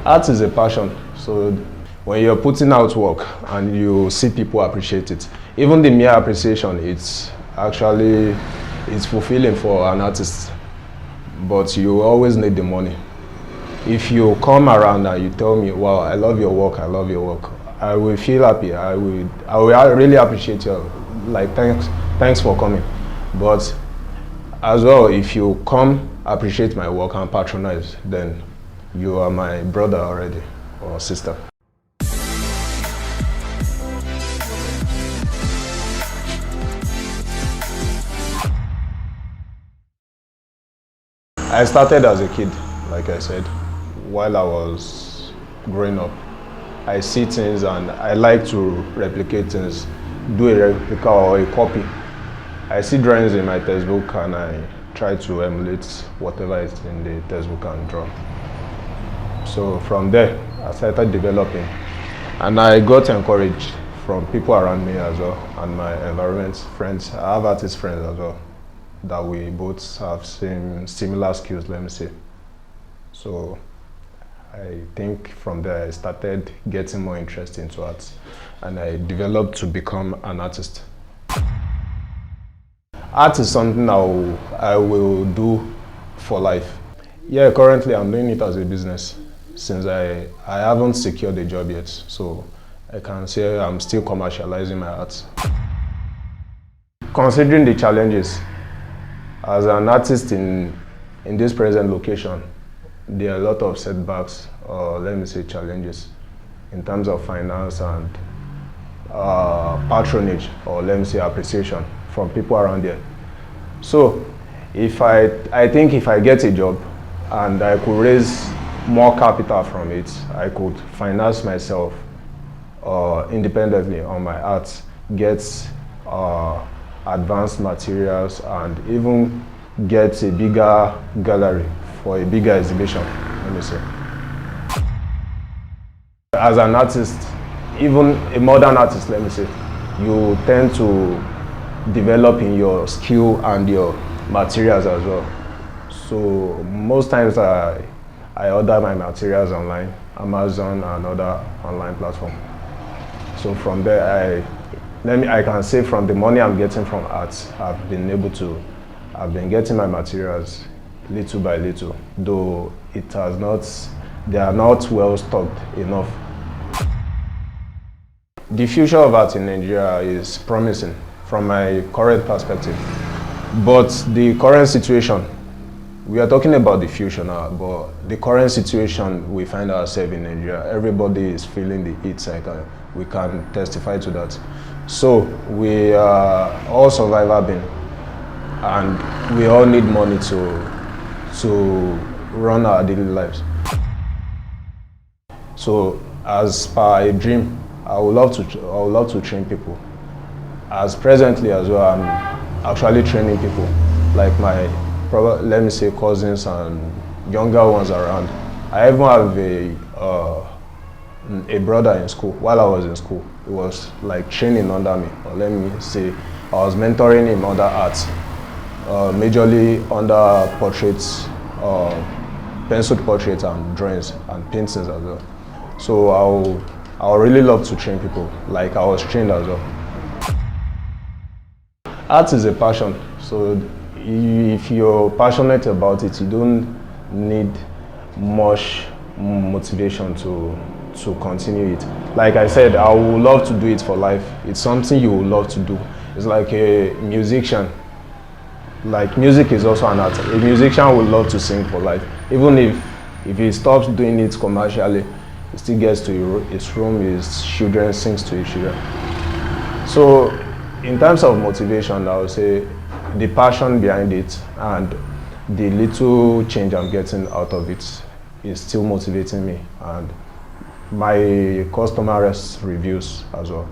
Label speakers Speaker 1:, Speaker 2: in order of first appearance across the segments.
Speaker 1: Art is a passion, so when you're putting out work and you see people appreciate it, even the mere appreciation, it's fulfilling for an artist, but you always need the money. If you come around and you tell me, wow, I love your work, I will feel happy. I will really appreciate you. Like, thanks for coming. But as well, if you come appreciate my work and patronize, then you are my brother already, or sister. I started as a kid, like I said, while I was growing up. I see things and I like to replicate things, do a replica or a copy. I see drawings in my textbook and I try to emulate whatever is in the textbook and draw. So from there, I started developing, and I got encouraged from people around me as well, and my environment, friends. I have artist friends as well, that we both have similar skills, let me say. So I think from there I started getting more interest into art, and I developed to become an artist. Art is something I will do for life. Yeah, currently I'm doing it as a business, since I haven't secured a job yet, so I can say I'm still commercializing my art. Considering the challenges, as an artist in this present location, there are a lot of setbacks, or let me say challenges, in terms of finance and patronage, or let me say appreciation from people around there. So I think if I get a job and I could raise more capital from it, I could finance myself independently on my art, get advanced materials, and even get a bigger gallery for a bigger exhibition, let me say. As an artist, even a modern artist, let me say, you tend to develop in your skill and your materials as well. So most times I order my materials online, Amazon and other online platforms. So from there, I can say from the money I'm getting from art, I've been getting my materials little by little, though they are not well stocked enough. The future of art in Nigeria is promising from my current perspective, but the current situation, we are talking about the future now, but the current situation we find ourselves in Nigeria, everybody is feeling the heat cycle. We can testify to that. So we are all survivor beings, and we all need money to run our daily lives. So as per a dream, I would love to train people. As presently as well, I'm actually training people, like my, let me say, cousins and younger ones around. I even have a brother in school. While I was in school, he was like training under me, or let me say, I was mentoring him under arts, majorly under portraits, penciled portraits and drawings and paintings as well. So I would really love to train people, like I was trained as well. Art is a passion, so if you're passionate about it, you don't need much motivation to continue it. Like I said, I would love to do it for life. It's something you would love to do. It's like a musician. Like, music is also an art. A musician would love to sing for life. Even if he stops doing it commercially, he still gets to his room, his children, sings to his children. So in terms of motivation, I would say the passion behind it and the little change I'm getting out of it is still motivating me, and my customers' reviews as well.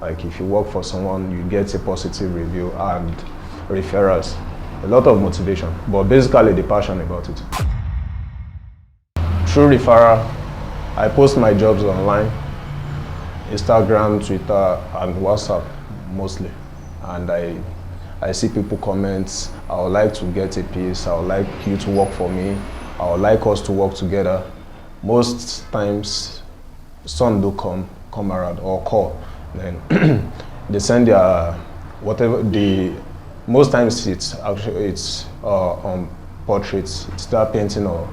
Speaker 1: Like, if you work for someone, you get a positive review and referrals. A lot of motivation, but basically the passion about it. Through referral, I post my jobs online, Instagram, Twitter, and WhatsApp mostly. And I see people comment, I would like to get a piece, I would like you to work for me, I would like us to work together. most times some do come around or call. Then they send their whatever most times it's on portraits, it's that painting or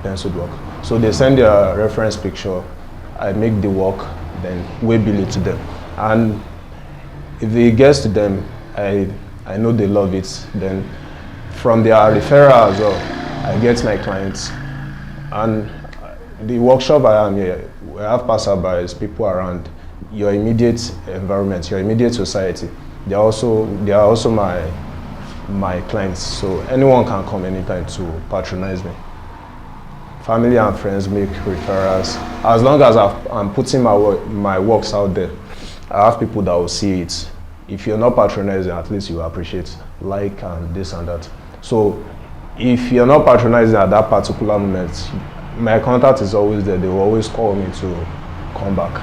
Speaker 1: pencil work. So they send their reference picture, I make the work, then we bill it to them. And if it gets to them, I know they love it. Then from their referral as well, I get my clients. And the workshop I am here, we have passerbys, people around your immediate environment, your immediate society. They are also my clients. So anyone can come anytime to patronize me. Family and friends make referrals. As long as I'm putting my works out there, I have people that will see it. If you're not patronizing, at least you appreciate, like and this and that. So if you're not patronizing at that particular moment, my contact is always there. They will always call me to come back.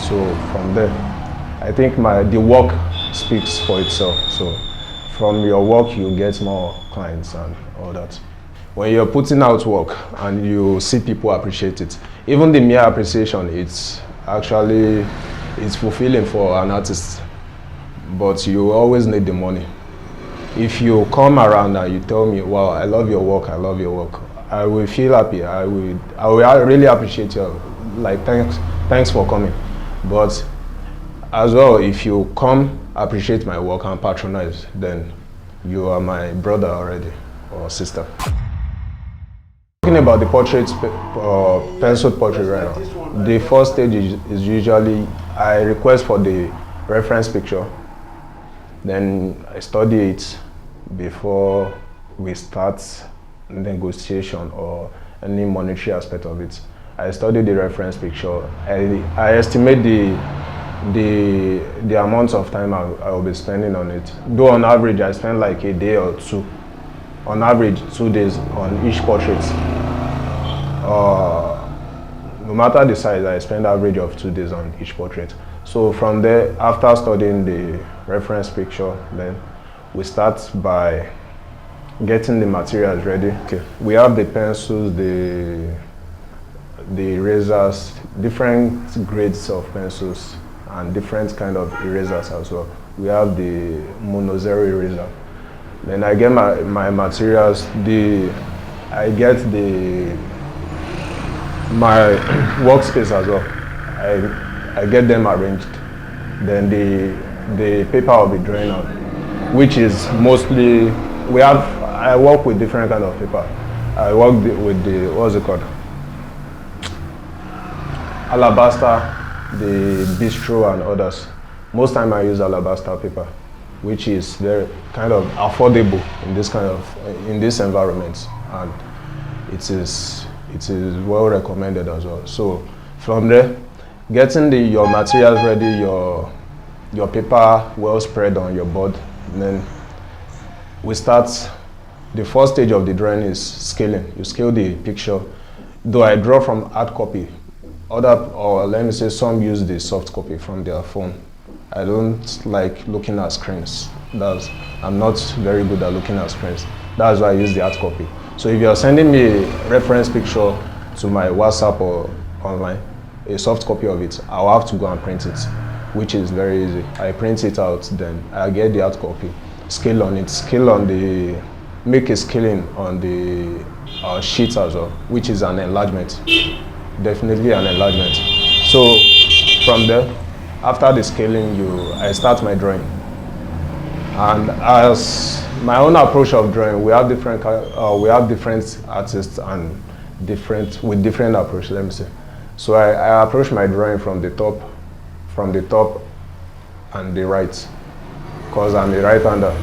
Speaker 1: So from there, I think the work speaks for itself. So from your work, you get more clients and all that. When you're putting out work and you see people appreciate it, even the mere appreciation, it's fulfilling for an artist. But you always need the money. If you come around and you tell me, wow, I love your work, I will feel happy. I will really appreciate you. Like, thanks for coming. But as well, if you come appreciate my work and patronize, then you are my brother already or sister. Talking about the portrait, pencil portrait right now, the first stage is usually I request for the reference picture, then I study it before we start negotiation or any monetary aspect of it. I study the reference picture. I estimate the amount of time I will be spending on it. Though on average I spend like a day or two. On average 2 days on each portrait. No matter the size, I spend average of 2 days on each portrait. So from there, after studying the reference picture, then we start by getting the materials ready. Okay. We have the pencils, the erasers, different grades of pencils and different kind of erasers as well. We have the mono zero eraser. Then I get my materials. I get my workspace as well. I get them arranged. Then the paper I'll be drawing on, which is mostly I work with different kind of paper. I work with the what's it called? Alabaster, the bistro and others. Most time I use alabaster paper, which is very kind of affordable in this environment, and it is well recommended as well. So from there, getting your materials ready, your paper well spread on your board, and then we start. The first stage of the drawing is scaling. You scale the picture. Though I draw from hard copy, or let me say some use the soft copy from their phone. I don't like looking at screens. I'm not very good at looking at screens. That's why I use the hard copy. So if you're sending me a reference picture to my WhatsApp or online, a soft copy of it, I'll have to go and print it, which is very easy. I print it out, then I get the hard copy, scale on it, make a scaling on the sheet as well, which is an enlargement, definitely an enlargement. So from there, after the scaling, I start my drawing. And as my own approach of drawing, we have different artists and with different approach, let me say. So I approach my drawing from the top and the right, because I'm a right-hander.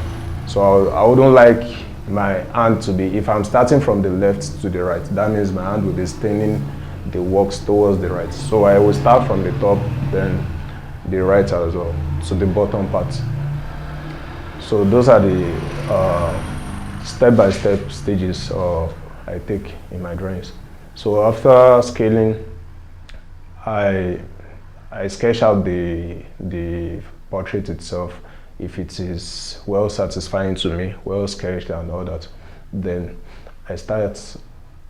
Speaker 1: So I wouldn't like my hand to be, if I'm starting from the left to the right, that means my hand will be staining the works towards the right. So I will start from the top, then the right as well, to the bottom part. So those are the step-by-step stages I take in my drawings. So after scaling, I sketch out the portrait itself. If it is well satisfying to me, well sketched and all that, then I start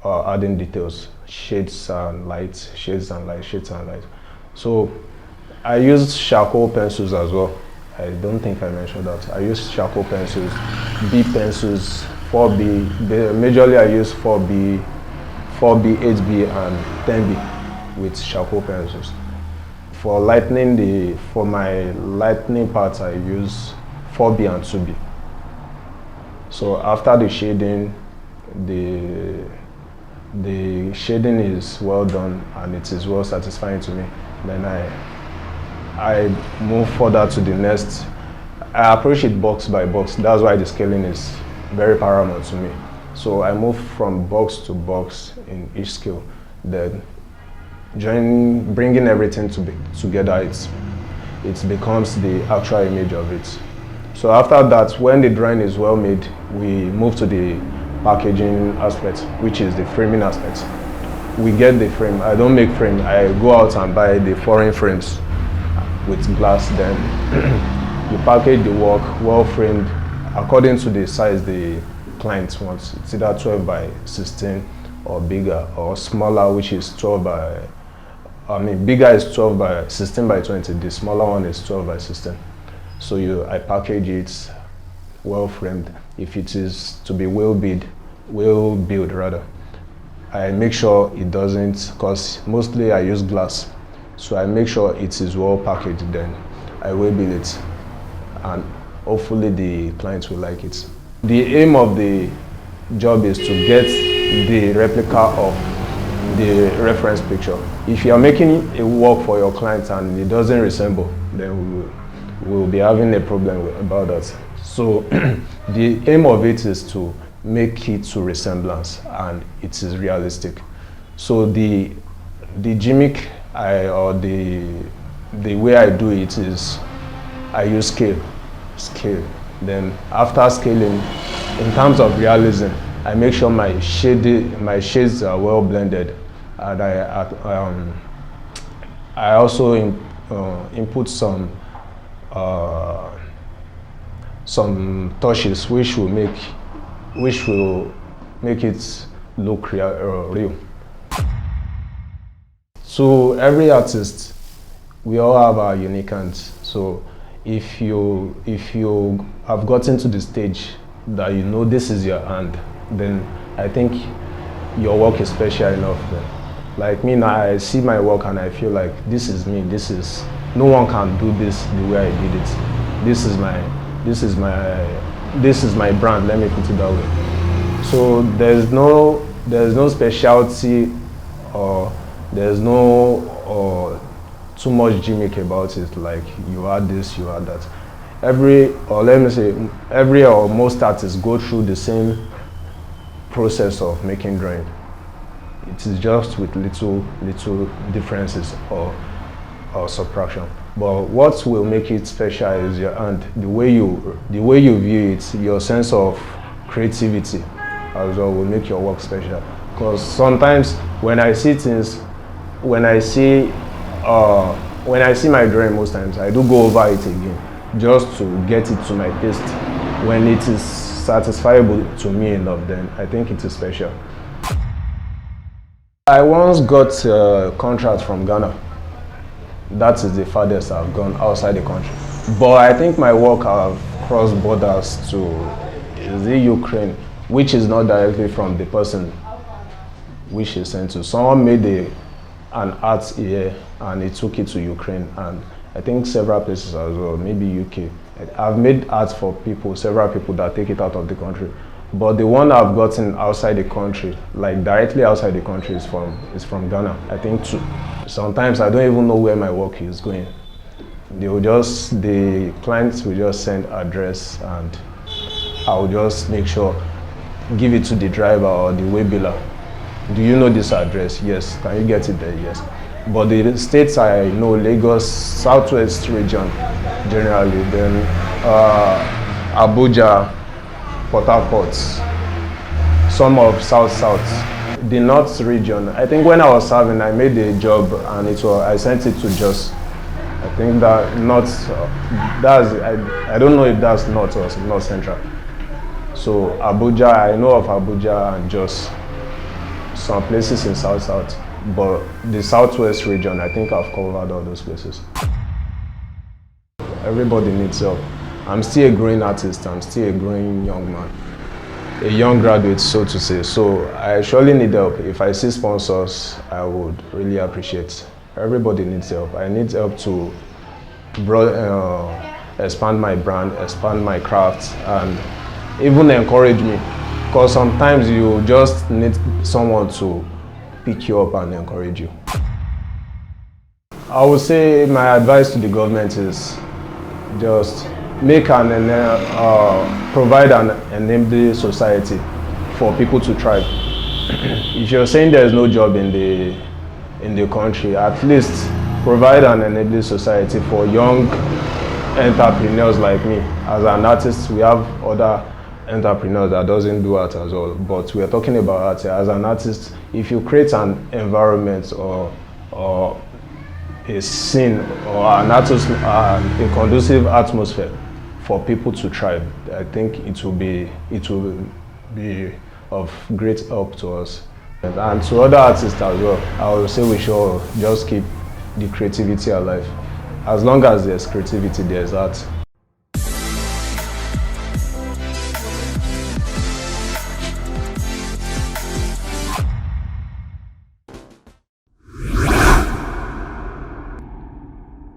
Speaker 1: adding details, shades and light, shades and light, shades and light. So I use charcoal pencils as well. I don't think I mentioned that. I use charcoal pencils, B pencils, 4B. Majorly I use 4B, 8B, and 10B with charcoal pencils. For lightning, for my lightning parts, I use 4B and 2B. So after the shading, the shading is well done and it is well satisfying to me. Then I move further to the next. I approach it box by box. That's why the scaling is very paramount to me. So I move from box to box in each scale. Then bringing everything together, it becomes the actual image of it. So after that, when the drawing is well made, we move to the packaging aspect, which is the framing aspect. We get the frame. I don't make frame. I go out and buy the foreign frames with glass. Then you package the work well framed according to the size the client wants. It's either 12 by 16 or bigger, or smaller, which is 12 by, bigger is 12 by 16 by 20. The smaller one is 12 by 16. So I package it well framed. If it is to be well built rather, I make sure it doesn't, because mostly I use glass. So I make sure it is well packaged, then I will build it. And hopefully the client will like it. The aim of the job is to get the replica of the reference picture. If you are making a work for your client and it doesn't resemble, then we'll be having a problem about that. So the aim of it is to make it to resemblance and it is realistic. So the gimmick or the way I do it is I use scale. Then after scaling, in terms of realism, I make sure my shades are well blended, and I also input some touches which will make it look real. So every artist, we all have our unique hands. So if you have gotten to the stage that you know this is your hand, then I think your work is special enough then. Like me now, I see my work and I feel like this is me. No one can do this the way I did it. This is my brand. Let me put it that way. So there's no specialty, or there's no too much gimmick about it. Like you add this, you add that. Every or most artists go through the same process of making drawing. It is just with little differences or subtraction. But what will make it special is your hand, the way you view it, your sense of creativity as well will make your work special. Because sometimes when I see my drawing, most times I do go over it again just to get it to my taste. When it is satisfiable to me enough, then I think it is special. I once got a contract from Ghana. That is the farthest I've gone outside the country. But I think my work have crossed borders to the Ukraine, which is not directly from the person which he sent to. Someone made an art here and he took it to Ukraine, and I think several places as well, maybe UK. I've made art for several people that take it out of the country. But the one I've gotten outside the country, like directly outside the country, is from Ghana. I think sometimes I don't even know where my work is going. The clients will just send address, and I'll just make sure, give it to the driver or the way biller. Do you know this address? Yes. Can you get it there? Yes. But the states I know, Lagos, Southwest region generally, then Abuja, Port Harcourt, some of South. The North region, I think when I was serving, I made a job and I sent it to Jos. I think that I don't know if that's North or North Central. So Abuja, I know of Abuja and Jos. some places in South, but the Southwest region, I think I've covered all those places. Everybody needs help. I'm still a growing artist, I'm still a growing young man, a young graduate, so to say. So I surely need help. If I see sponsors, I would really appreciate. Everybody needs help. I need help to expand my brand, expand my craft, and even encourage me. Because sometimes you just need someone to pick you up and encourage you. I would say my advice to the government is just make provide an enabling society for people to thrive. If you're saying there's no job in the country, at least provide an enabling society for young entrepreneurs like me. As an artist, we have other entrepreneurs that doesn't do art as well, but we are talking about art here. As an artist, if you create an environment or a scene or a conducive atmosphere for people to thrive, I think it will be of great help to us. And to other artists as well, I will say we should just keep the creativity alive. As long as there's creativity, there's art.